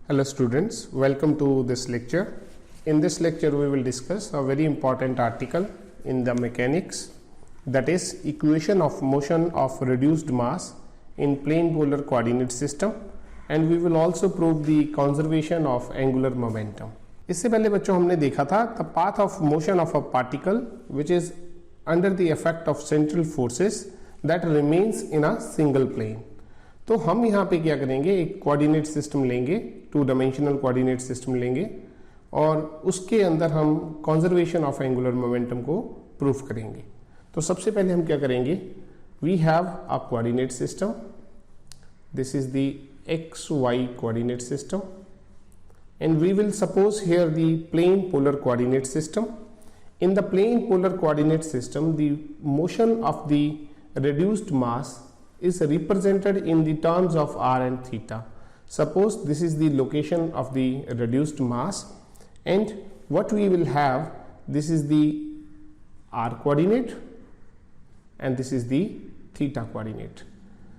Hello students, welcome to this lecture. In this lecture we will discuss a very important article in the mechanics, that is equation of motion of reduced mass in plane polar coordinate system, and we will also prove the conservation of angular momentum. इससे पहले बच्चों हमने देखा था the path of motion of a particle which is under the effect of central forces that remains in a single plane. तो हम यहाँ पे क्या करेंगे, एक कोऑर्डिनेट सिस्टम लेंगे, टू डायमेंशनल कोऑर्डिनेट सिस्टम लेंगे और उसके अंदर हम कंजर्वेशन ऑफ एंगुलर मोमेंटम को प्रूफ करेंगे. तो सबसे पहले हम क्या करेंगे, we have a coordinate system, this is the x y coordinate system and we will suppose here the plane polar coordinate system. In the plane polar coordinate system, the motion of the reduced mass is represented in the terms of r and theta. Suppose this is the location of the reduced mass, and what we will have, this is the r coordinate and this is the theta coordinate.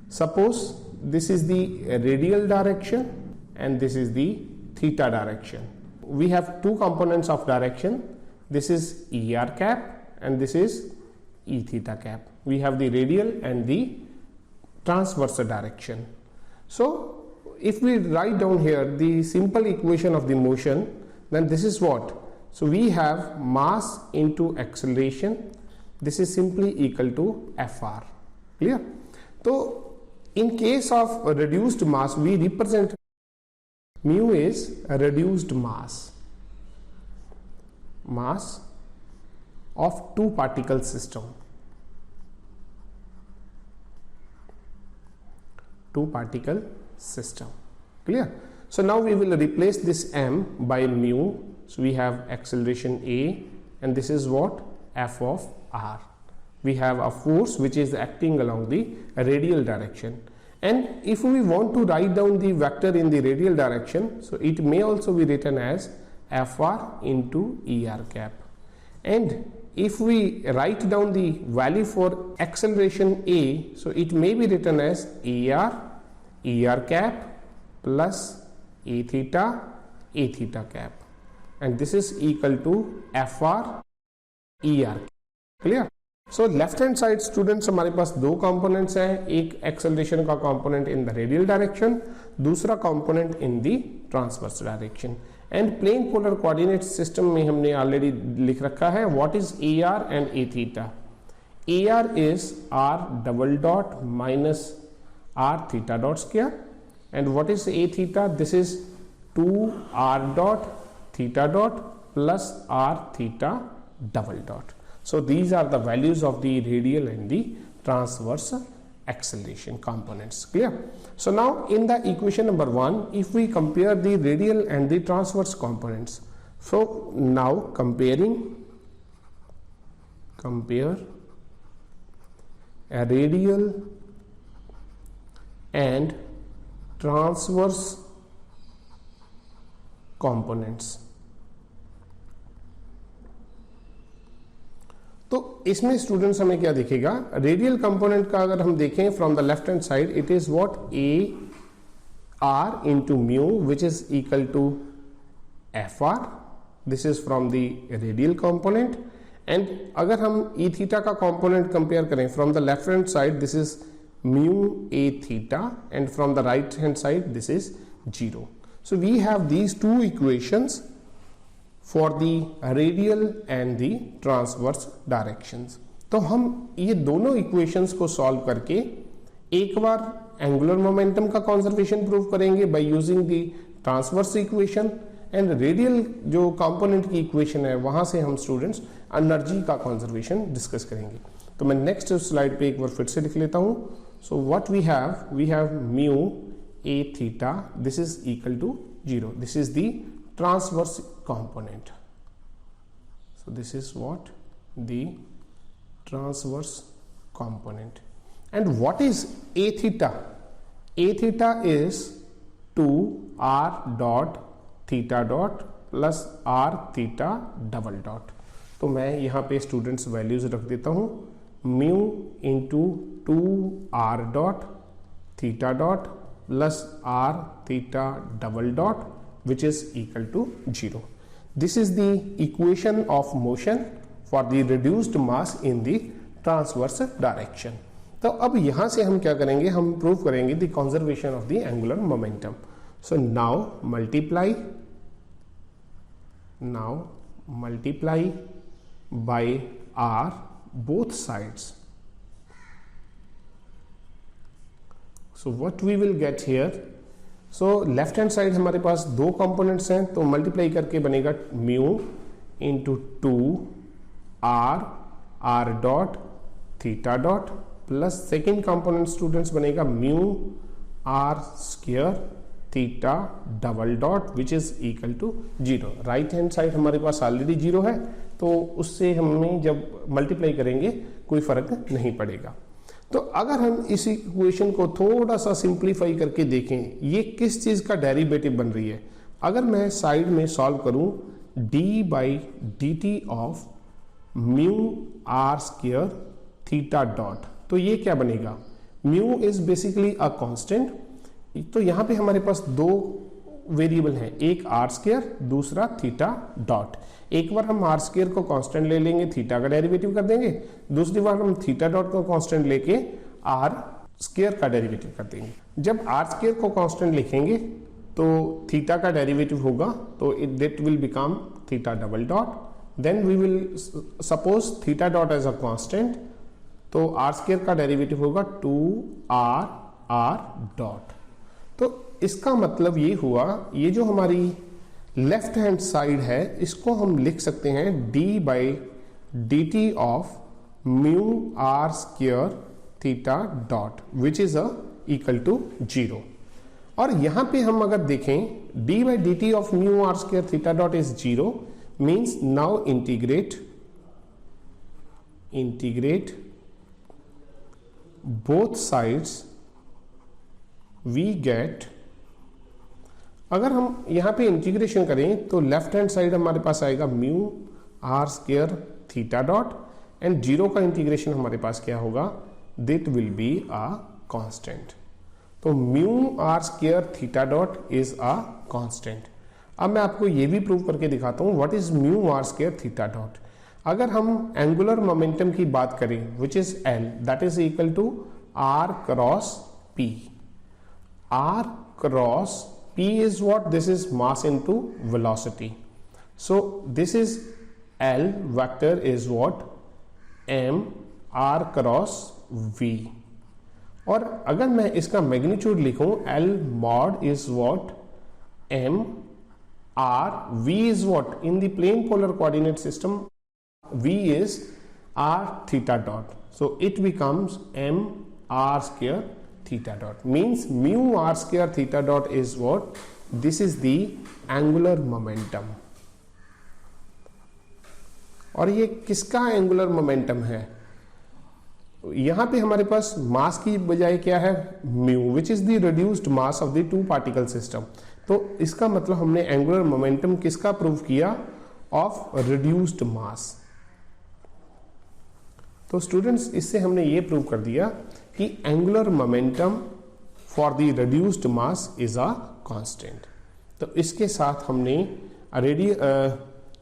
Suppose this is the radial direction and this is the theta direction. We have two components of direction, this is er cap and this is e theta cap. We have the radial and the transverse direction. So if we write down here the simple equation of the motion, then this is what? So we have mass into acceleration, this is simply equal to Fr. Clear? So in case of reduced mass, we represent mu is a reduced mass of two particle system, clear? So now we will replace this m by mu. So we have acceleration a and this is what? F of r. We have a force which is acting along the radial direction, and if we want to write down the vector in the radial direction, so it may also be written as Fr into er cap. And if we write down the value for acceleration a, so it may be written as er cap plus a theta cap, and this is equal to Fr er. Clear? So left hand side students हमारे पास दो components हैं, एक acceleration का component in the radial direction, दूसरा component in the transverse direction. And plane polar coordinate system में हमने already लिख रखा है what is a r and a theta. A r is r double dot minus r theta dot square, and what is a theta, this is 2 r dot theta dot plus are theta double dot. So these are the values of the radial and the transverse acceleration components. Clear? So now in the equation number 1, if we compare the radial and the transverse components, so now compare a radial and transverse components. तो इसमें students हमें क्या दिखेगा, radial component का अगर हम देखें from the left hand side, it is what a r into mu which is equal to f r. This is from the radial component. And अगर हम ई थीटा का कंपोनेंट कंपेयर करें from the left hand side, this is mu a theta, and from the right hand side this is 0. So we have these two equations for the radial and the transverse directions. तो हम ये दोनों equations को solve करके एक बार angular momentum का conservation prove करेंगे by using the transverse equation, and radial जो कंपोनेंट की इक्वेशन है वहां से हम स्टूडेंट्स एनर्जी का कंजर्वेशन डिस्कस करेंगे. तो मैं नेक्स्ट स्लाइड पे एक बार फिर से लिख लेता हूं. So what we have mu a theta, this is equal to 0. This is the transverse component. So this is what? The transverse component. And what is a theta? A theta is 2 r dot theta dot plus r theta double dot. तो मैं यहाँ पे students values रख देता हूँ, mu into 2 r dot theta dot plus r theta double dot which is equal to 0. This is the equation of motion for the reduced mass in the transverse direction. तो अब यहां से हम क्या करेंगे, हम प्रूव करेंगे the conservation of the angular momentum. So now multiply by r both sides. So what we will get here, so left hand side हमारे पास दो कंपोनेंट्स हैं, तो मल्टीप्लाई करके बनेगा mu into 2r dot theta dot plus second component students बनेगा mu r square theta double dot which is equal to 0. Right hand side हमारे पास ऑलरेडी 0 है, तो उससे हमें जब मल्टीप्लाई करेंगे कोई फर्क नहीं पड़ेगा. तो अगर हम इस इक्वेशन को थोड़ा सा सिंप्लीफाई करके देखें, ये किस चीज का डेरिवेटिव बन रही है. अगर मैं साइड में सॉल्व करूं d by D T of mu r square theta dot, तो ये क्या बनेगा, mu is basically a constant. तो यहां पे हमारे पास दो वेरिएबल हैं, एक आर स्क्वायर दूसरा थीटा डॉट. एक बार हम आर स्क्वायर को कांस्टेंट ले लेंगे, थीटा का डेरिवेटिव कर देंगे, दूसरी बार हम थीटा डॉट को कांस्टेंट लेके आर स्क्वायर का डेरिवेटिव कर देंगे. जब आर स्क्वायर को कांस्टेंट लिखेंगे तो थीटा का डेरिवेटिव होगा, तो that will become theta double dot. Then we will suppose theta dot as a constant, तो आर स्क्वायर का डेरिवेटिव होगा 2r डॉट. तो इसका मतलब ये हुआ, ये जो हमारी लेफ्ट हैंड साइड है इसको हम लिख सकते हैं d by D T of mu r square theta dot which is equal to 0. और यहां पे हम अगर देखें d by D T of mu r square theta dot is 0 means now integrate both sides we get. अगर हम यहां पे इंटीग्रेशन करें तो लेफ्ट हैंड साइड हमारे पास आएगा mu r square theta dot and 0 का इंटीग्रेशन हमारे पास क्या होगा, that will be a constant. तो mu r square theta dot is a constant. अब मैं आपको ये भी प्रूव करके दिखाता हूं what is mu r square theta dot. अगर हम एंगुलर मोमेंटम की बात करें which is L, that is equal to r cross p. r cross p is what, this is mass into velocity. So this is L vector is what, m r cross v. और अगर मैं इसका magnitude लिखूं L mod is what, m r, v is what, in the plane polar coordinate system v is r theta dot, so it becomes m r square theta dot, means mu r square theta dot is what, this is the angular momentum. और ये किसका angular momentum है, यहां पे हमारे पास मास की बजाय क्या है, mu which is the reduced mass of the two particle system. तो इसका मतलब हमने एंगुलर मोमेंटम किसका प्रूव किया, ऑफ रिड्यूस्ड मास. तो स्टूडेंट्स इससे हमने ये प्रूव कर दिया कि angular momentum for the reduced mass is a constant. तो इसके साथ हमने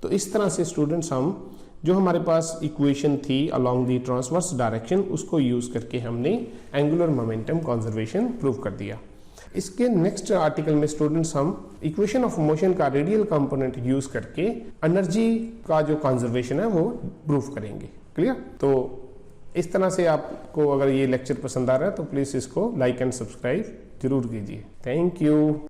तो इस तरह से स्टूडेंट्स हम जो हमारे पास इक्वेशन थी अलोंग द ट्रांसवर्स डायरेक्शन उसको यूज करके हमने एंगुलर मोमेंटम कंजर्वेशन प्रूव कर दिया. इसके नेक्स्ट आर्टिकल में स्टूडेंट्स हम इक्वेशन ऑफ मोशन का रेडियल कंपोनेंट यूज करके एनर्जी का जो कंजर्वेशन है वो प्रूव करेंगे. क्लियर. तो इस तरह से आपको अगर ये लेक्चर पसंद आ रहा है तो प्लीज इसको लाइक एंड सब्सक्राइब जरूर कीजिए. Thank you.